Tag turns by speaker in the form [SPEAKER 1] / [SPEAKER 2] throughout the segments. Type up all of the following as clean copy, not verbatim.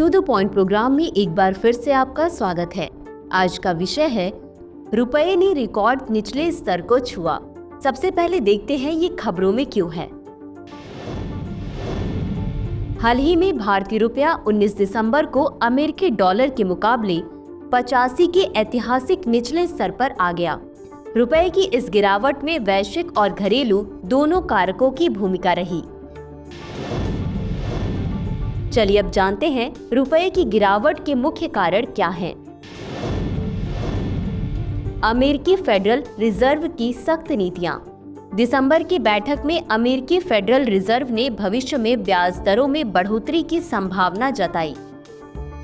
[SPEAKER 1] To the point programme में एक बार फिर से आपका स्वागत है। आज का विषय है रुपए ने रिकॉर्ड निचले स्तर को छुआ। सबसे पहले देखते हैं ये खबरों में क्यों है। हाल ही में भारतीय रुपया 19 दिसंबर को अमेरिकी डॉलर के मुकाबले 85 के ऐतिहासिक निचले स्तर पर आ गया। रुपए की इस गिरावट में वैश्विक और घरेलू दोनों कारकों की भूमिका रही। चलिए अब जानते हैं रुपए की गिरावट के मुख्य कारण क्या हैं। अमेरिकी फेडरल रिजर्व की सख्त नीतियां। दिसंबर की बैठक में अमेरिकी फेडरल रिजर्व ने भविष्य में ब्याज दरों में बढ़ोतरी की संभावना जताई।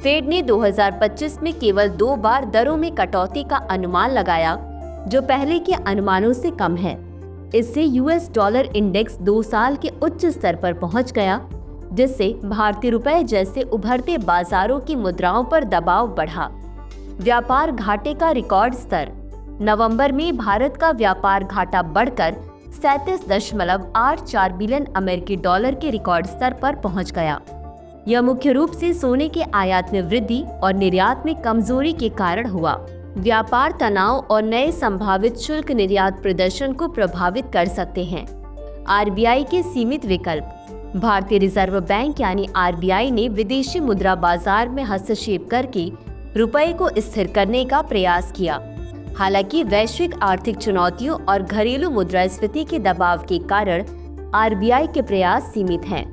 [SPEAKER 1] फेड ने 2025 में केवल 2 बार दरों में कटौती का अनुमान लगाया, जो पहले के अनुमानों से कम है। इससे यूएस डॉलर इंडेक्स 2 साल के उच्च स्तर पर पहुंच गया, जिससे भारतीय रुपए जैसे उभरते बाजारों की मुद्राओं पर दबाव बढ़ा। व्यापार घाटे का रिकॉर्ड स्तर। नवंबर में भारत का व्यापार घाटा बढ़कर 37.84 बिलियन अमेरिकी डॉलर के रिकॉर्ड स्तर पर पहुंच गया। यह मुख्य रूप से सोने के आयात में वृद्धि और निर्यात में कमजोरी के कारण हुआ। व्यापार तनाव और नए संभावित शुल्क निर्यात प्रदर्शन को प्रभावित कर सकते हैं। आरबीआई के सीमित विकल्प। भारतीय रिजर्व बैंक यानी आरबीआई ने विदेशी मुद्रा बाजार में हस्तक्षेप करके रुपए को स्थिर करने का प्रयास किया। हालांकि वैश्विक आर्थिक चुनौतियों और घरेलू मुद्रास्फीति के दबाव के कारण आरबीआई के प्रयास सीमित हैं।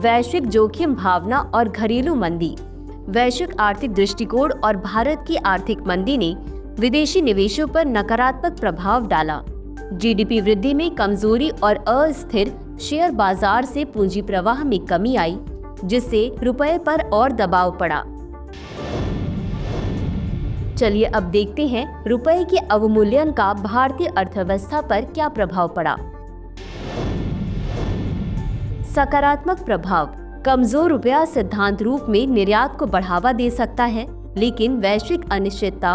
[SPEAKER 1] वैश्विक जोखिम भावना और घरेलू मंदी। वैश्विक आर्थिक दृष्टिकोण और भारत की आर्थिक मंदी ने विदेशी निवेशों पर नकारात्मक प्रभाव डाला। जीडीपी वृद्धि में कमजोरी और अस्थिर शेयर बाजार से पूंजी प्रवाह में कमी आई, जिससे रुपए पर और दबाव पड़ा। चलिए अब देखते हैं रुपए के अवमूल्यन का भारतीय अर्थव्यवस्था पर क्या प्रभाव पड़ा। सकारात्मक प्रभाव। कमजोर रुपया सिद्धांत रूप में निर्यात को बढ़ावा दे सकता है, लेकिन वैश्विक अनिश्चितता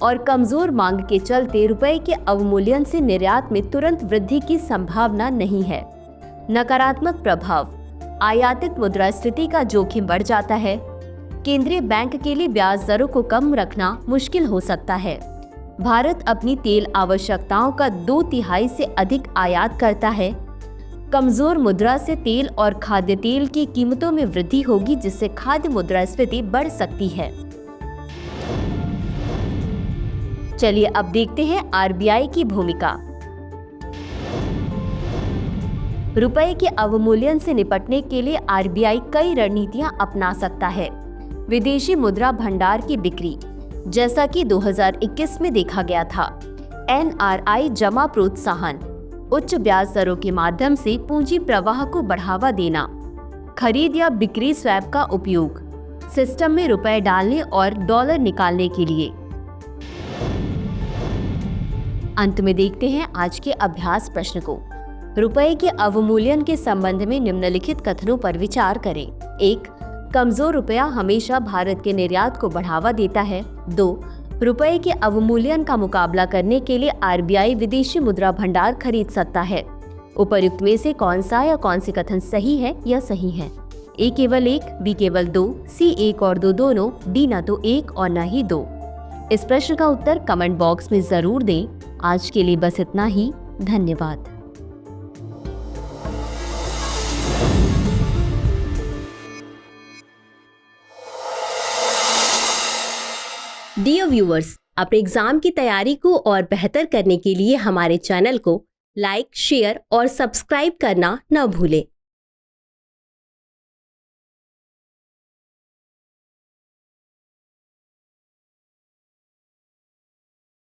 [SPEAKER 1] और कमजोर मांग के चलते रुपए के अवमूल्यन से निर्यात में तुरंत वृद्धि की संभावना नहीं है। नकारात्मक प्रभाव। आयातित मुद्रास्फीति का जोखिम बढ़ जाता है। केंद्रीय बैंक के लिए ब्याज दरों को कम रखना मुश्किल हो सकता है। भारत अपनी तेल आवश्यकताओं का 2/3 से अधिक आयात करता है। कमजोर मुद्रा से तेल और खाद्य तेल की कीमतों में वृद्धि होगी, जिससे खाद्य मुद्रास्फीति बढ़ सकती है। चलिए अब देखते हैं आरबीआई की भूमिका। रुपए के अवमूल्यन से निपटने के लिए आरबीआई कई रणनीतियां अपना सकता है। विदेशी मुद्रा भंडार की बिक्री, जैसा कि 2021 में देखा गया था। एनआरआई जमा प्रोत्साहन। उच्च ब्याज दरों के माध्यम से पूंजी प्रवाह को बढ़ावा देना। खरीद या बिक्री स्वैप का उपयोग, सिस्टम में रुपए डालने और डॉलर निकालने के लिए। अंत में देखते हैं आज के अभ्यास प्रश्न को। रुपए के अवमूल्यन के संबंध में निम्नलिखित कथनों पर विचार करें। 1. कमजोर रुपया हमेशा भारत के निर्यात को बढ़ावा देता है। 2. रुपए के अवमूल्यन का मुकाबला करने के लिए आरबीआई विदेशी मुद्रा भंडार खरीद सकता है। उपर्युक्त में से कौन सा या कौन से कथन सही है या सही है? ए केवल 1, बी केवल 2, सी 1 और 2 दोनों, डी न तो 1 और न ही 2। इस प्रश्न का उत्तर कमेंट बॉक्स में जरूर दें। आज के लिए बस इतना ही। धन्यवाद। डियर व्यूअर्स, अपने एग्जाम की तैयारी को और बेहतर करने के लिए हमारे चैनल को लाइक, शेयर और सब्सक्राइब करना न भूलें।